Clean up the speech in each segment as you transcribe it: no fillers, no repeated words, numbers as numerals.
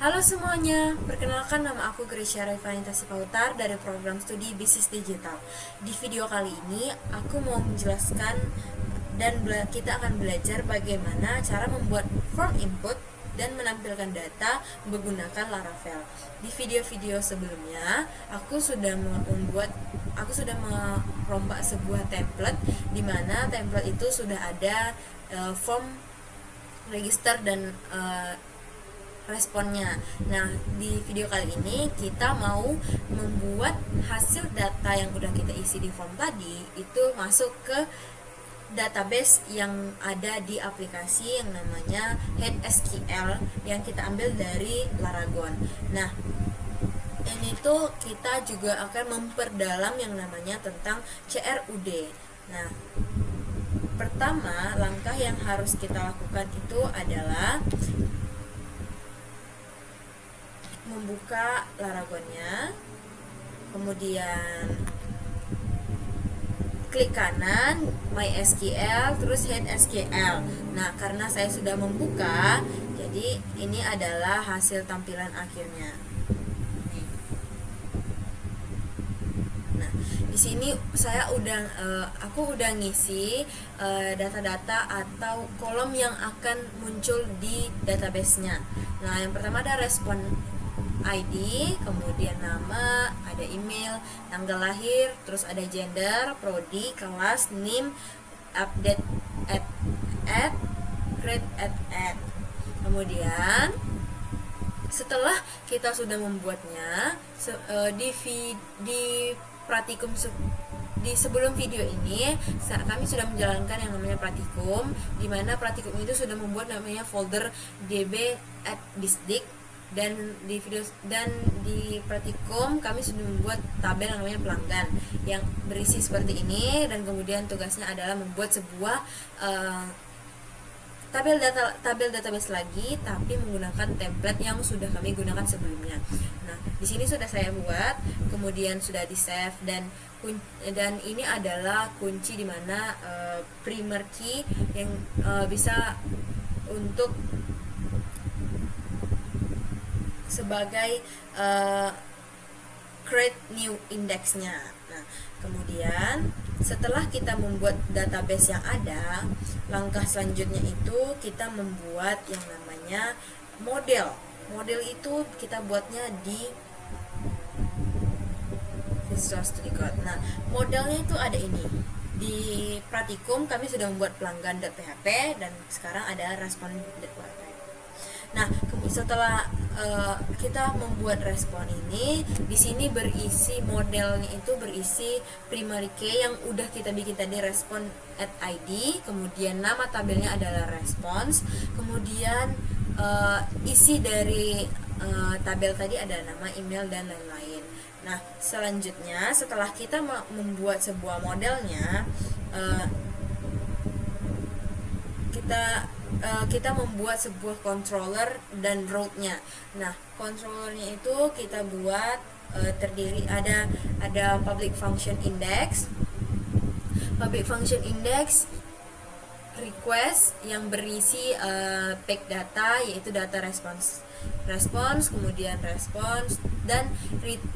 Halo semuanya, perkenalkan nama aku Grisha Revanita Sipautar dari program studi Bisnis Digital. Di video kali ini, aku mau menjelaskan dan kita akan belajar bagaimana cara membuat form input dan menampilkan data menggunakan Laravel. Di video-video sebelumnya, aku sudah merombak sebuah template di mana template itu sudah ada form register dan responnya. Nah, di video kali ini kita mau membuat hasil data yang udah kita isi di form tadi itu masuk ke database yang ada di aplikasi yang namanya HeadSQL yang kita ambil dari Laragon. Nah, ini tuh kita juga akan memperdalam yang namanya tentang CRUD. Nah, pertama langkah yang harus kita lakukan itu adalah membuka Laragonnya, kemudian klik kanan MySQL, terus HeadSQL. Nah, karena saya sudah membuka, jadi ini adalah hasil tampilan akhirnya. Nah, di sini aku udah ngisi data-data atau kolom yang akan muncul di database-nya. Nah, yang pertama ada respon ID, kemudian nama, ada email, tanggal lahir, terus ada gender, prodi, kelas, NIM, update at grade at. Kemudian setelah kita sudah membuatnya di praktikum di sebelum video ini kami sudah menjalankan yang namanya praktikum, di mana praktikum itu sudah membuat namanya folder db@bisdik, dan di praktikum kami sudah membuat tabel yang namanya pelanggan yang berisi seperti ini, dan kemudian tugasnya adalah membuat sebuah tabel database lagi tapi menggunakan template yang sudah kami gunakan sebelumnya. Nah, di sini sudah saya buat, kemudian sudah di save, dan ini adalah kunci di mana primer key yang bisa untuk sebagai create new indexnya. Nah, kemudian setelah kita membuat database yang ada, langkah selanjutnya itu kita membuat yang namanya model. Model itu kita buatnya di Visual Studio Code. Nah, modelnya itu ada ini. Di praktikum kami sudah membuat pelanggan.php dan sekarang ada respon.php. Nah, setelah kita membuat respon ini, di sini berisi modelnya itu berisi primary key yang udah kita bikin tadi, respon@id, kemudian nama tabelnya adalah response, kemudian isi dari tabel tadi ada nama, email, dan lain-lain. Nah, selanjutnya setelah kita membuat sebuah modelnya, kita membuat sebuah controller dan route-nya. Nah, controllernya itu kita buat terdiri ada public function index request yang berisi pack data, yaitu data response, kemudian response, dan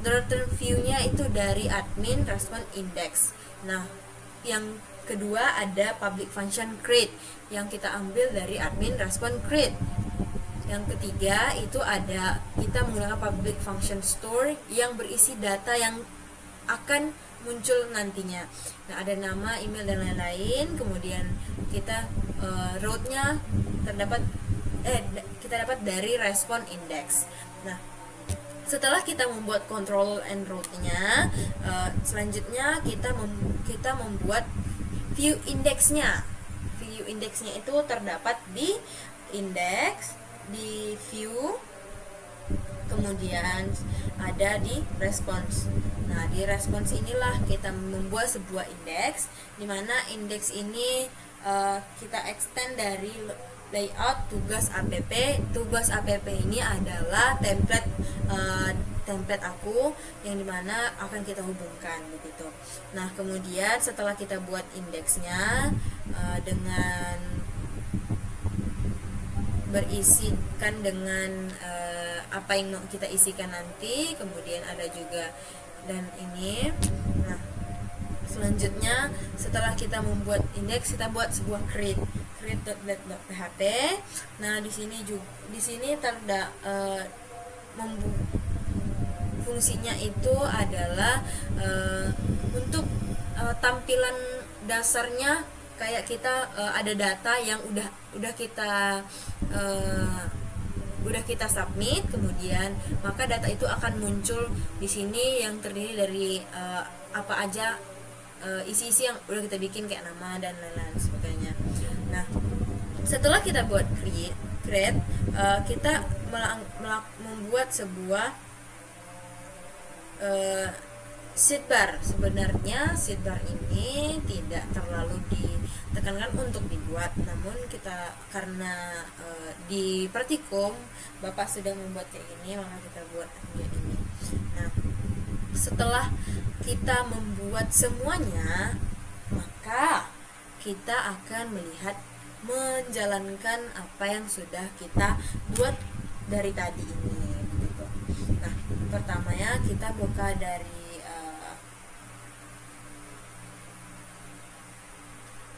return view-nya itu dari admin respon index. Nah, yang kedua ada public function create yang kita ambil dari admin respon create. Yang ketiga itu ada kita menggunakan public function store yang berisi data yang akan muncul nantinya. Nah, ada nama, email, dan lain-lain. Kemudian kita route-nya kita dapat dari respon index. Nah, setelah kita membuat control and route-nya, selanjutnya kita membuat view indexnya. View indexnya itu terdapat di index, di view, kemudian ada di response. Nah, di response inilah kita membuat sebuah indeks, di mana indeks ini kita extend dari layout tugas app. Tugas app ini adalah template aku yang dimana akan kita hubungkan begitu. Nah, kemudian setelah kita buat indeksnya berisikan dengan apa yang mau kita isikan nanti, kemudian ada juga dan ini. Nah, selanjutnya setelah kita membuat indeks, kita buat sebuah create.let.php. Nah, di sini fungsinya itu adalah untuk tampilan dasarnya, kayak kita ada data yang udah kita submit, kemudian maka data itu akan muncul di sini yang terdiri dari apa aja isi-isi yang udah kita bikin, kayak nama dan lain-lain sebagainya. Nah, setelah kita buat create, kita membuat sebuah sidebar. Sebenarnya sidebar ini tidak terlalu ditekankan untuk dibuat, namun kita karena di Praktikum Bapak sudah membuat kayak gini, maka kita buat kayak ini. Nah, setelah kita membuat semuanya, maka kita akan menjalankan apa yang sudah kita buat dari tadi ini, gitu. Nah, pertamanya kita buka dari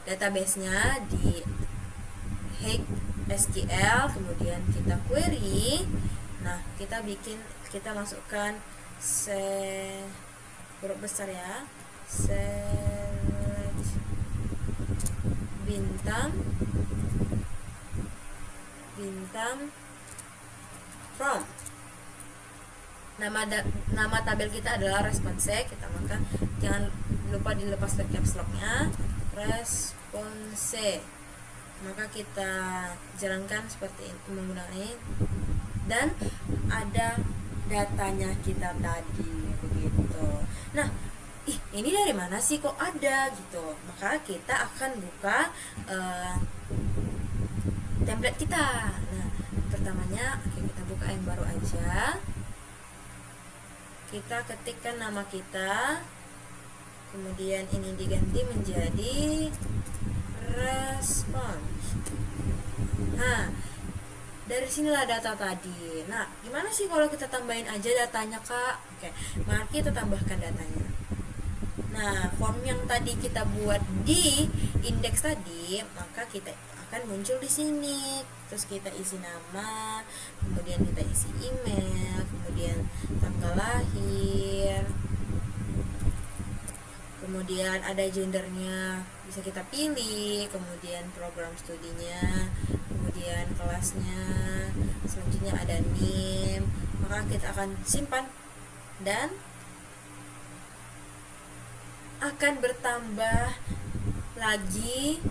database-nya di HSQL, kemudian kita query. Nah, kita masukkan huruf besar ya, select bintang from. Nama tabel kita adalah response. Maka jangan lupa dilepas caps lock-nya, response. Maka kita jalankan seperti ini, menggunakan ini, dan ada datanya kita tadi, begitu. Nah, ini dari mana sih kok ada gitu? Maka kita akan buka template kita. Nah, pertamanya kita buka yang baru aja. Kita ketikkan nama kita, kemudian ini diganti menjadi response. Nah, dari sinilah data tadi. Nah, gimana sih kalau kita tambahin aja datanya, Kak? Oke, mari kita tambahkan datanya. Nah, form yang tadi kita buat di indeks tadi, maka kita akan muncul di sini. Terus kita isi nama, kemudian kita isi email, kemudian tanggal lahir, kemudian ada gendernya bisa kita pilih, kemudian program studinya, kemudian kelasnya, selanjutnya ada NIM. Maka kita akan simpan dan akan bertambah lagi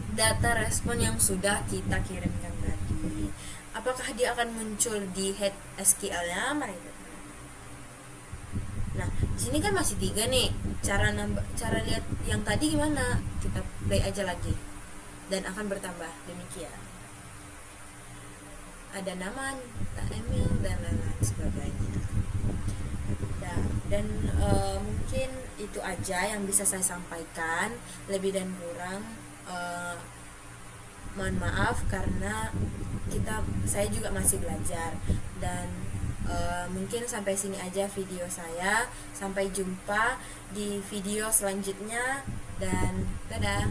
data respon yang sudah kita kirimkan tadi. Apakah dia akan muncul di head SQL-nya? Mari kita lihat. Nah, di sini kan masih 3 nih. Cara lihat yang tadi gimana? Kita play aja lagi dan akan bertambah demikian. Ada nama, email, dan lain-lain sebagainya. Dan mungkin itu aja yang bisa saya sampaikan. Lebih dan kurang mohon maaf, karena saya juga masih belajar. Dan mungkin sampai sini aja video saya. Sampai jumpa di video selanjutnya dan dadah.